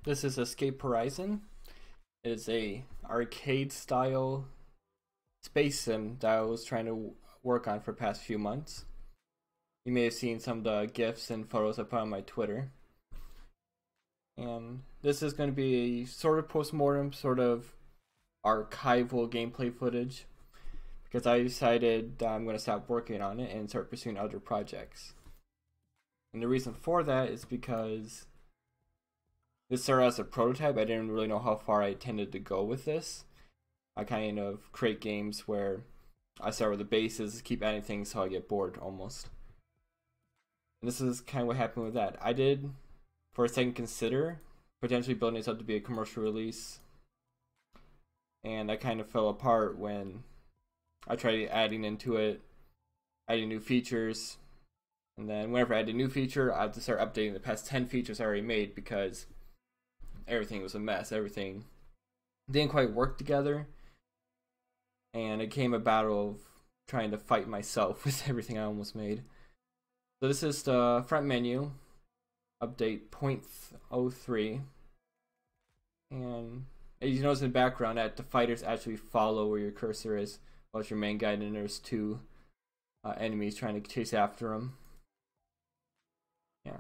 This is Escape Horizon. It's a arcade style space sim that I was trying to work on for the past few months. You may have seen some of the GIFs and photos I put on my Twitter. And this is going to be a sort of post-mortem, sort of archival gameplay footage, because I decided that I'm going to stop working on it and start pursuing other projects. And the reason for that is because this started as a prototype. I didn't really know how far I intended to go with this. I kind of create games where I start with the bases, keep adding things so I get bored almost. And this is kind of what happened with that. I did, for a second, consider potentially building this up to be a commercial release. And I kind of fell apart when I tried adding into it, adding new features. And then whenever I add a new feature, I have to start updating the past 10 features I already made because everything was a mess. Everything didn't quite work together. And it became a battle of trying to fight myself with everything I almost made. So this is the front menu, update 0.03. And as you notice in the background, that the fighters actually follow where your cursor is. While it's your main guide, and there's two enemies trying to chase after them. Yeah.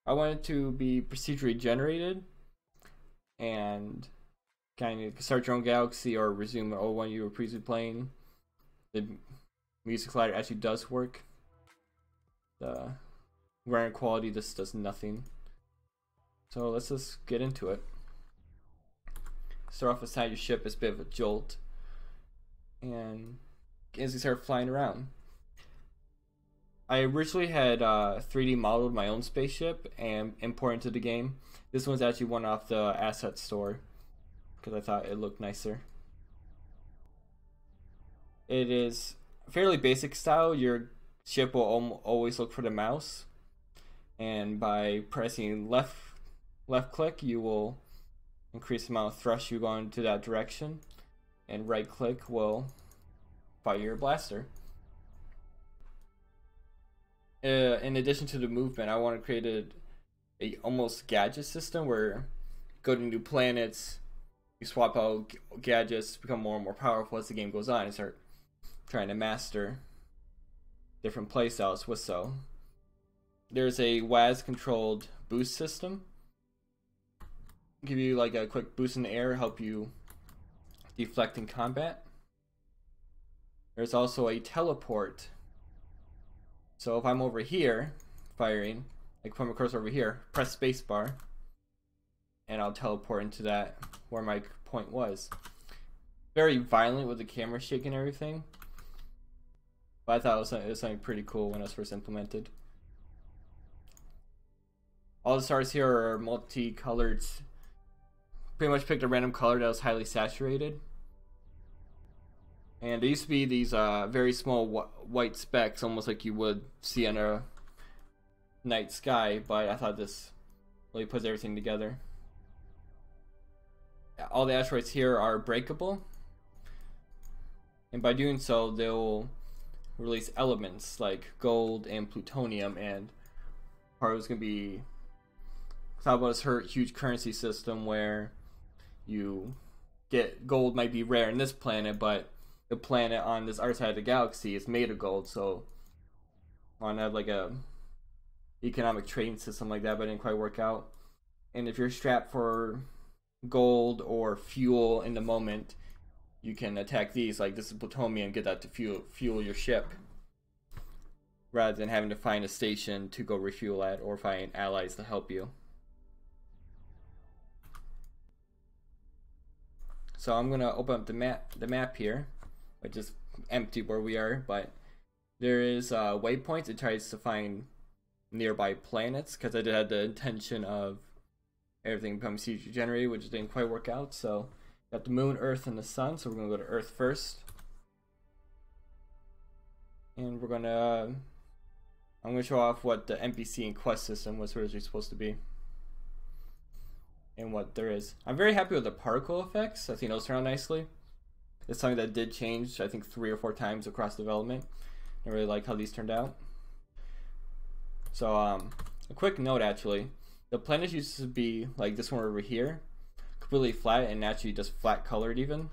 I want it to be procedurally generated and kind of start your own galaxy or resume an old one you were previously playing. The music slider actually does work. The render quality just does nothing. So let's just get into it. Start off inside your ship as a bit of a jolt. And as you start flying around, I originally had 3D modeled my own spaceship and imported into the game. This one's actually one off the asset store because I thought it looked nicer. It is fairly basic style. Your ship will always look for the mouse, and by pressing left click, you will increase the amount of thrust you go into that direction, and right click will fire your blaster. In addition to the movement, I want to create a almost gadget system where you go to new planets, you swap out gadgets, become more and more powerful as the game goes on, and start trying to master different playstyles with so. There's a WAS controlled boost system. Give you like a quick boost in the air, help you deflect in combat. There's also a teleport. So if I'm over here firing, like put my cursor over here, press spacebar, and I'll teleport into that where my point was. Very violent with the camera shaking and everything, but I thought it was something pretty cool when it was first implemented. All the stars here are multicolored. Pretty much picked a random color that was highly saturated. And there used to be these very small white specks, almost like you would see on a night sky, but I thought this really puts everything together. All the asteroids here are breakable, and by doing so, they'll release elements like gold and plutonium, and part of it's going to be thought about as her huge currency system where you get gold might be rare in this planet, but the planet on this other side of the galaxy is made of gold, so I want to have like a economic trading system like that, but it didn't quite work out. And if you're strapped for gold or fuel in the moment, you can attack these, like this is plutonium, get that to fuel your ship, rather than having to find a station to go refuel at or find allies to help you. So I'm gonna open up the map here, which is empty where we are, but there is waypoints. It tries to find nearby planets because I did have the intention of everything becoming CG generated, which didn't quite work out. So got the moon, Earth, and the sun. So we're gonna go to Earth first, and I'm gonna show off what the NPC and quest system was originally supposed to be and what there is. I'm very happy with the particle effects. I think those turn out nicely. It's something that did change, I think, 3 or 4 times across development. I really like how these turned out. So, a quick note actually. The planets used to be like this one over here, completely flat and naturally just flat colored even.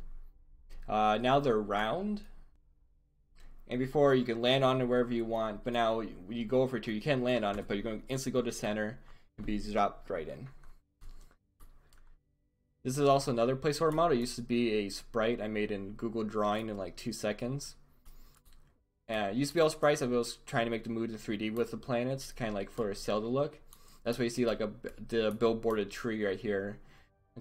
Now they're round. And before you can land on it wherever you want, but now when you go over to, you can land on it, but you're going to instantly go to center and be dropped right in. This is also another placeholder model. It used to be a sprite I made in Google Drawing in like 2 seconds. It used to be all sprites. I was trying to make the move to 3D with the planets, kind of like for a Zelda look. That's why you see like the billboarded tree right here.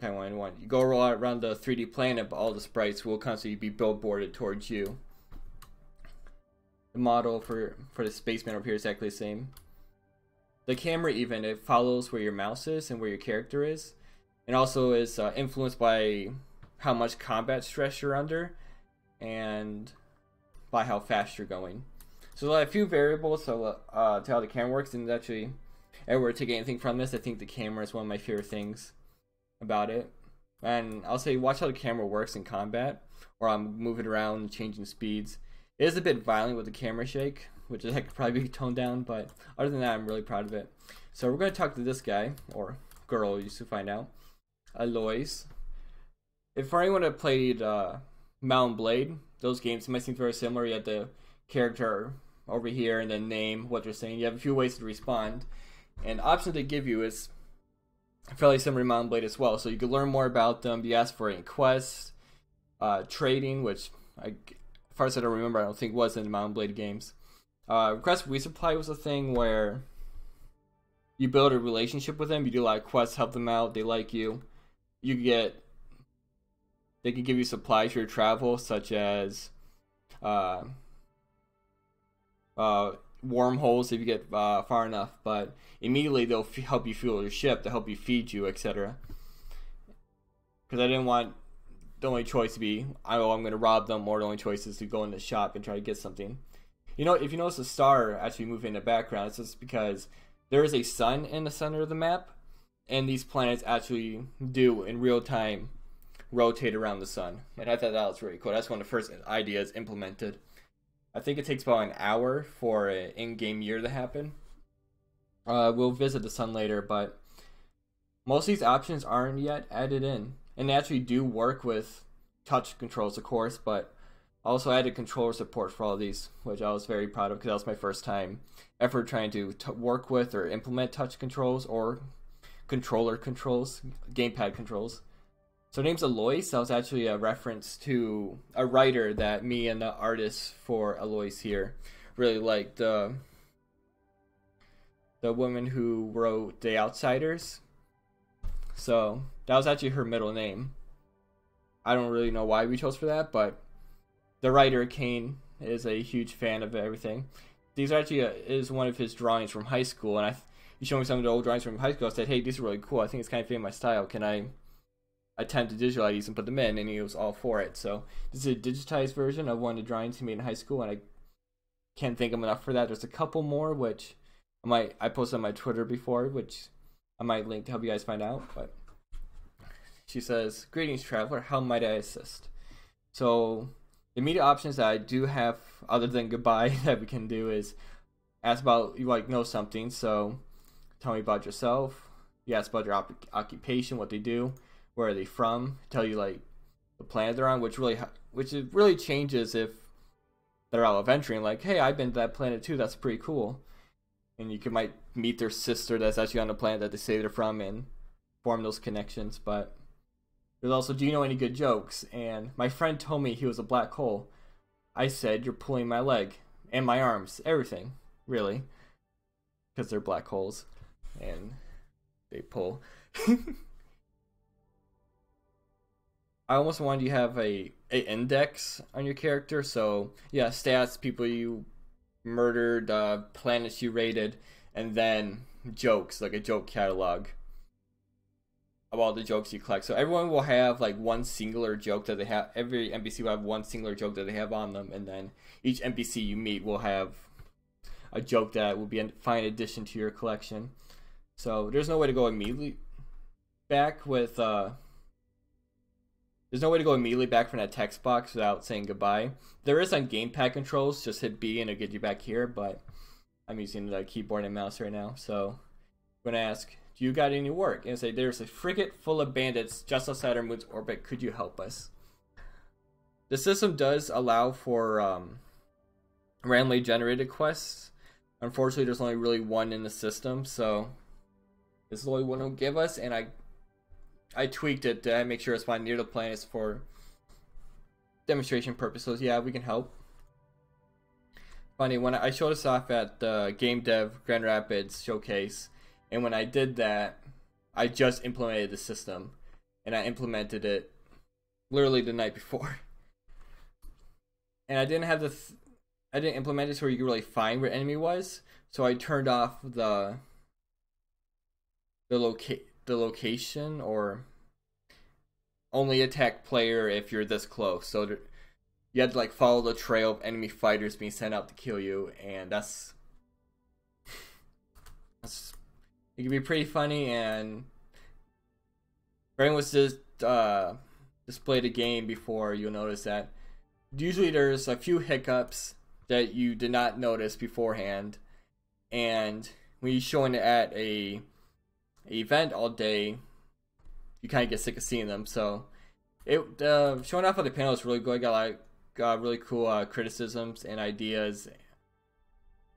Kind of want you go around the 3D planet, but all the sprites will constantly be billboarded towards you. The model for the spaceman over here is exactly the same. The camera even, it follows where your mouse is and where your character is, and also is influenced by how much combat stress you're under and by how fast you're going. So a few variables to how the camera works, and actually if I were to take anything from this, I think the camera is one of my favorite things about it. And I'll say watch how the camera works in combat, or I'm moving around and changing speeds. It is a bit violent with the camera shake, which I could probably be toned down, but other than that, I'm really proud of it. So we're going to talk to this guy, or girl, used to find out, Aloys. If for anyone that played Mount & Blade, those games might seem very similar. You have the character over here and then name, what they're saying. You have a few ways to respond, and options they give you is fairly similar to Mount & Blade as well. So you can learn more about them. You ask for any quests, trading, which as far as I don't remember, I don't think was in the Mount & Blade games. Request resupply was a thing where you build a relationship with them. You do a lot of quests, help them out, they like you. They can give you supplies for your travel, such as wormholes if you get far enough, but immediately they'll help you fuel your ship, to help you feed you, etc. Because I didn't want the only choice to be, I'm going to rob them, or the only choice is to go in the shop and try to get something. You know, if you notice the star actually moving in the background, it's just because there is a sun in the center of the map, and these planets actually do, in real time, rotate around the sun. And I thought that was really cool. That's one of the first ideas implemented. I think it takes about an hour for an in-game year to happen. We'll visit the sun later, but most of these options aren't yet added in. And they actually do work with touch controls, of course, but also added controller support for all of these, which I was very proud of because that was my first time ever trying to work with or implement touch controls or controller controls, gamepad controls. So name's Aloys. That was actually a reference to a writer that me and the artist for Aloys here really liked. The woman who wrote The Outsiders. So that was actually her middle name. I don't really know why we chose for that, but the writer Kane is a huge fan of everything. These actually is one of his drawings from high school, and he showed me some of the old drawings from high school. I said, "Hey, these are really cool. I think it's kind of fitting my style. Can I attempt to digitalize these and put them in?" And he was all for it. So this is a digitized version of one of the drawings he made in high school, and I can't thank him enough for that. There's a couple more which I posted on my Twitter before, which I might link to help you guys find out. But she says, "Greetings, traveler. How might I assist?" So the immediate options that I do have, other than goodbye, that we can do is ask about, you like know something, so tell me about yourself. You ask about your occupation, what they do, where are they from, tell you like the planet they're on, which really changes if they're out adventuring. Like, hey, I've been to that planet too. That's pretty cool. And you might meet their sister that's actually on the planet that they say they're from and form those connections. But there's also, do you know any good jokes? And my friend told me he was a black hole. I said, you're pulling my leg and my arms, everything, really, because they're black holes and they pull. I almost wanted you to have a index on your character. So yeah, stats, people you murdered, planets you raided, and then jokes, like a joke catalog of all the jokes you collect. So everyone will have like one singular joke that they have. Every NPC will have one singular joke that they have on them, and then each NPC you meet will have a joke that will be a fine addition to your collection. So there's no way to go immediately back with there's no way to go immediately back from that text box without saying goodbye. There is on gamepad controls, just hit B and it'll get you back here, but I'm using the keyboard and mouse right now. So I'm going to ask, do you got any work? And say, there's a frigate full of bandits just outside our moon's orbit. Could you help us? The system does allow for randomly generated quests. Unfortunately, there's only really one in the system, so this is the only one it'll give us. And I tweaked it to make sure it's found near the planets for demonstration purposes. Yeah, we can help. Funny, when I showed us off at the Game Dev Grand Rapids showcase, and when I did that, I just implemented the system, and I implemented it literally the night before. And I didn't have I didn't implement it so you could really find where enemy was, so I turned off the location, or only attack player if you're this close. So you had to like follow the trail of enemy fighters being sent out to kill you, and that's it can be pretty funny. And Brain was just displayed a game before, you'll notice that usually there's a few hiccups that you did not notice beforehand, and when you're showing it at a event all day, you kind of get sick of seeing them. So it showing off on the panel is really good. I got really cool criticisms and ideas,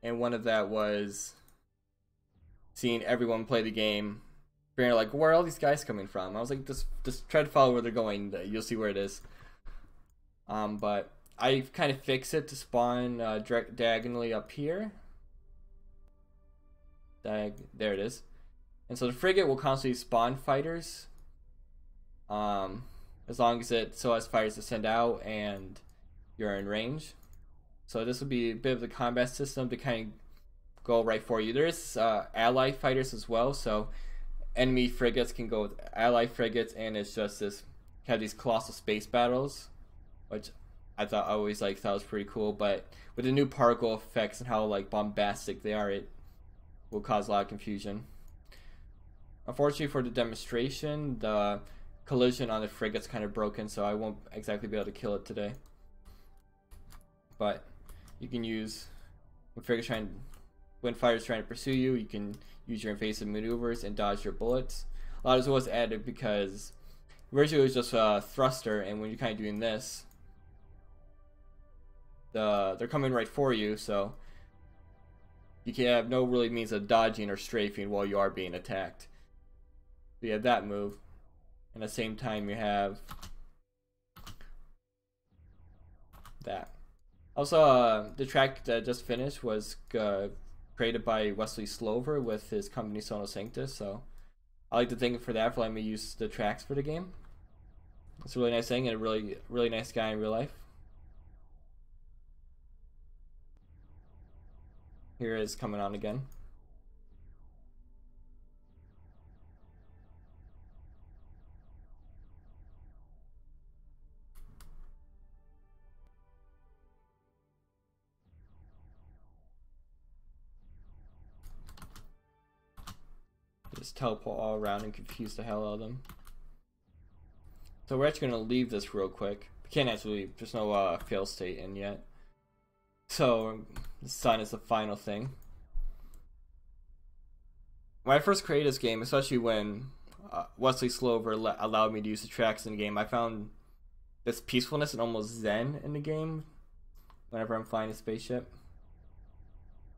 and one of that was seeing everyone play the game, being like, where are all these guys coming from? I was like, just try to follow where they're going. You'll see where it is. But I kind of fixed it to spawn diagonally up here. There it is. And so the frigate will constantly spawn fighters, as long as it has fighters to send out and you're in range. So this will be a bit of the combat system to kind of go right for you. There's ally fighters as well, so enemy frigates can go with ally frigates, and it's just this have these colossal space battles, which I always thought was pretty cool. But with the new particle effects and how like bombastic they are, it will cause a lot of confusion. Unfortunately for the demonstration, the collision on the frigate's kind of broken, so I won't exactly be able to kill it today. But you can use when fighters trying to pursue you, you can use your invasive maneuvers and dodge your bullets. A lot of this was added because originally it was just a thruster, and when you're kind of doing this, they're coming right for you, so you can have no really means of dodging or strafing while you are being attacked. So you have that move, and at the same time you have that. Also, the track that just finished was created by Wesley Slover with his company Sono Sanctus, so I like to thank him for that, for letting me use the tracks for the game. It's a really nice thing, and a really nice guy in real life. Here it is coming on again. Just teleport all around and confuse the hell out of them. So we're actually going to leave this real quick. We can't actually leave. There's no fail state in yet. So the sun is the final thing. When I first created this game, especially when Wesley Slover allowed me to use the tracks in the game, I found this peacefulness and almost zen in the game whenever I'm flying a spaceship.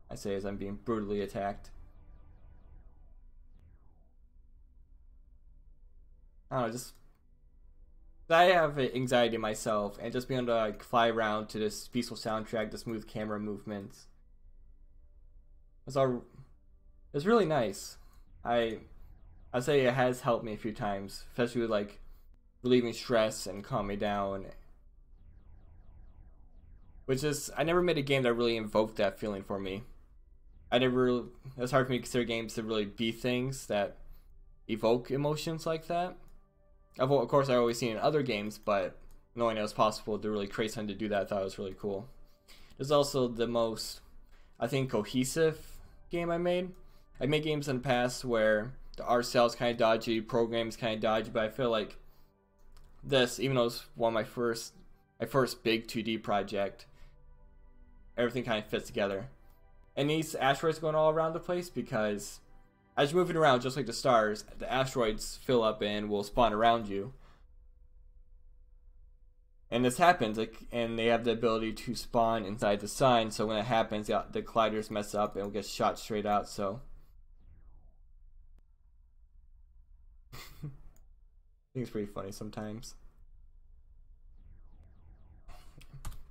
I say as I'm being brutally attacked. I don't know, just I have anxiety myself, and just being able to like fly around to this peaceful soundtrack, the smooth camera movements, it's really nice. I'd say it has helped me a few times, especially with like relieving stress and calm me down. Which is, I never made a game that really invoked that feeling for me. It's hard for me to consider games to really be things that evoke emotions like that. Of course, I always seen in other games, but knowing it was possible to really create something to do that, I thought it was really cool. It's also the most, I think, cohesive game I made. I made games in the past where the art style is kind of dodgy, programs kind of dodgy, but I feel like this, even though it's one of my first big 2D project, everything kind of fits together. And these asteroids going all around the place because as you're moving around, just like the stars, the asteroids fill up and will spawn around you. And this happens, like, and they have the ability to spawn inside the sun. So when it happens, the colliders mess up and will get shot straight out. So I think it's pretty funny sometimes.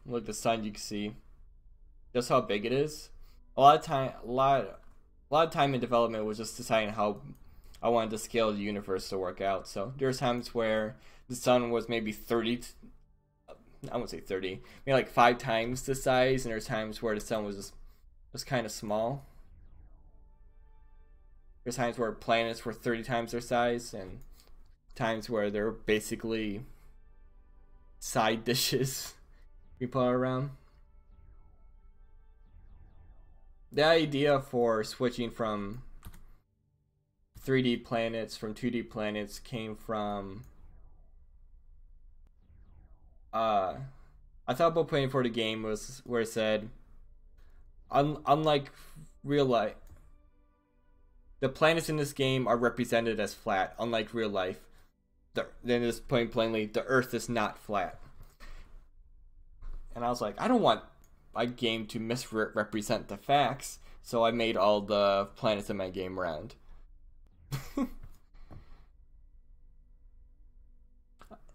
Look, the sun, you can see just how big it is. A lot of time in development was just deciding how I wanted to scale the universe to work out. So there's times where the sun was maybe 30. I won't say 30, maybe like 5 times the size, and there's times where the sun was just kind of small. There's times where planets were 30 times their size, and times where they're basically side dishes we put around. The idea for switching from 3D planets from 2D planets came from I thought about playing for the game was where it said unlike real life, the planets in this game are represented as flat, unlike real life. Then just putting plainly, the Earth is not flat. And I was like, I don't want my game to misrepresent the facts, so I made all the planets in my game round.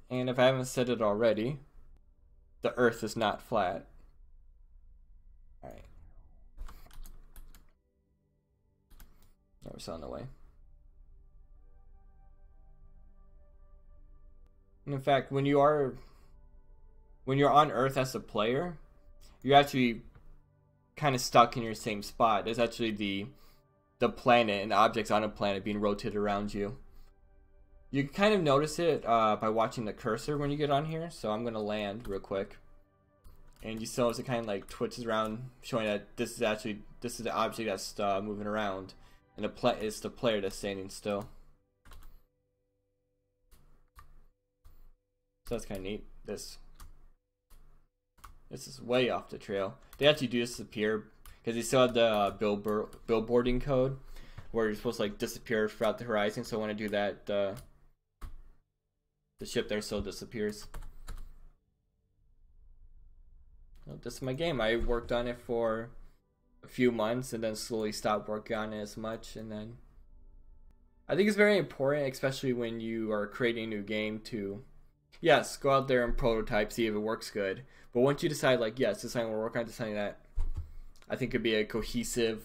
And if I haven't said it already, the Earth is not flat. Alright. Yeah, we're still on the way. And in fact, when you're on Earth as a player, you're actually kind of stuck in your same spot. There's actually the planet and objects on a planet being rotated around you. You can kind of notice it by watching the cursor when you get on here. So I'm gonna land real quick, and you still as it kind of like twitches around, showing that this is the object that's moving around, and it's the player that's standing still. So that's kind of neat. This is way off the trail. They actually do disappear because they still have the billboarding code where you're supposed to like disappear throughout the horizon. So when I do that, the ship there still disappears. Well, this is my game. I worked on it for a few months and then slowly stopped working on it as much. And then I think it's very important, especially when you are creating a new game, to yes, go out there and prototype, see if it works good. But once you decide, like, yes, this time we're working on something that I think could be a cohesive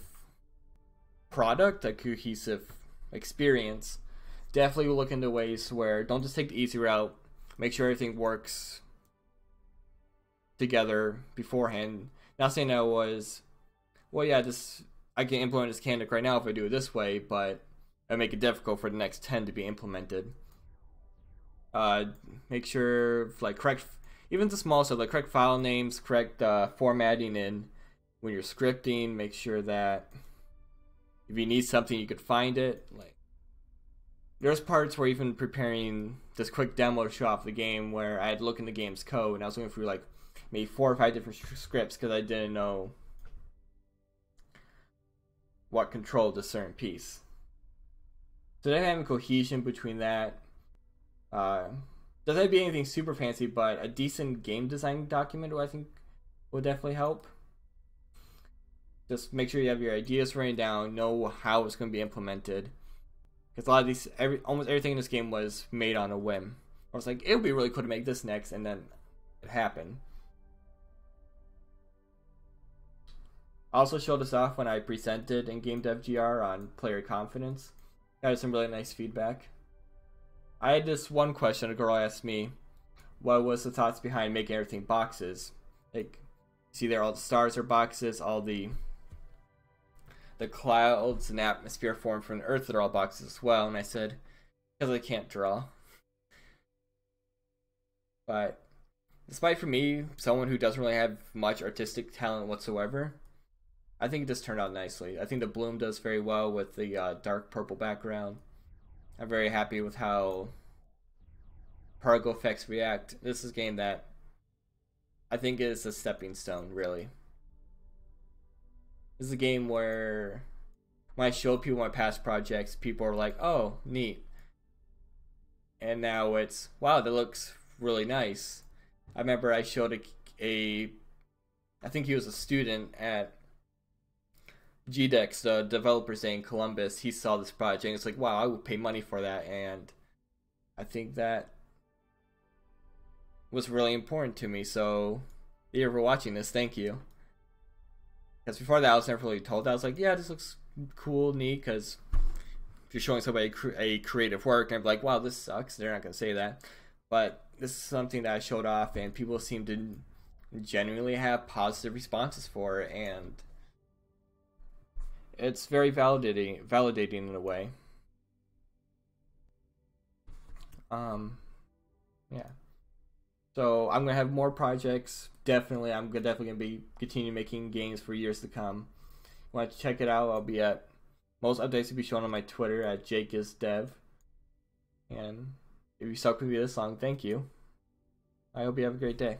product, a cohesive experience, definitely look into ways where don't just take the easy route. Make sure everything works together beforehand. Not saying that was, well, yeah, I can implement this mechanic right now if I do it this way, but I make it difficult for the next 10 to be implemented. Make sure, like, correct, even the small stuff, like correct file names, correct formatting in when you're scripting. Make sure that if you need something, you could find it. Like, there's parts where even preparing this quick demo to show off the game where I had to look in the game's code and I was looking through like maybe 4 or 5 different scripts because I didn't know what controlled a certain piece. So then having cohesion between that. Doesn't have to be anything super fancy, but a decent game design document I think will definitely help. Just make sure you have your ideas written down, know how it's going to be implemented. Because a lot of these, almost everything in this game was made on a whim. I was like, it would be really cool to make this next, and then it happened. I also showed this off when I presented in Game Dev GR on player confidence. Got some really nice feedback. I had this one question a girl asked me, what was the thoughts behind making everything boxes? Like, see there, all the stars are boxes, all the clouds and atmosphere formed from the Earth that are all boxes as well. And I said, because I can't draw. But despite for me, someone who doesn't really have much artistic talent whatsoever, I think this turned out nicely. I think the bloom does very well with the dark purple background. I'm very happy with how particle effects react. This is a game that I think is a stepping stone, really. This is a game where when I showed people my past projects, people are like, "Oh, neat." And now it's, "Wow, that looks really nice." I remember I showed I think he was a student at GDEX, the developers day in Columbus. He saw this project and it's like, "Wow, I would pay money for that." And I think that was really important to me. So, if you're ever watching this, thank you. Because before that, I was never really told that. I was like, "Yeah, this looks cool, neat." Because if you're showing somebody a creative work, and I'm like, "Wow, this sucks," they're not gonna say that. But this is something that I showed off, and people seem to genuinely have positive responses for it, and it's very validating in a way. Um, yeah. So I'm gonna have more projects. Definitely, definitely gonna be continue making games for years to come. Want to check it out? I'll be at most updates will be shown on my Twitter at JakeIsDev. And if you stuck with me this long, thank you. I hope you have a great day.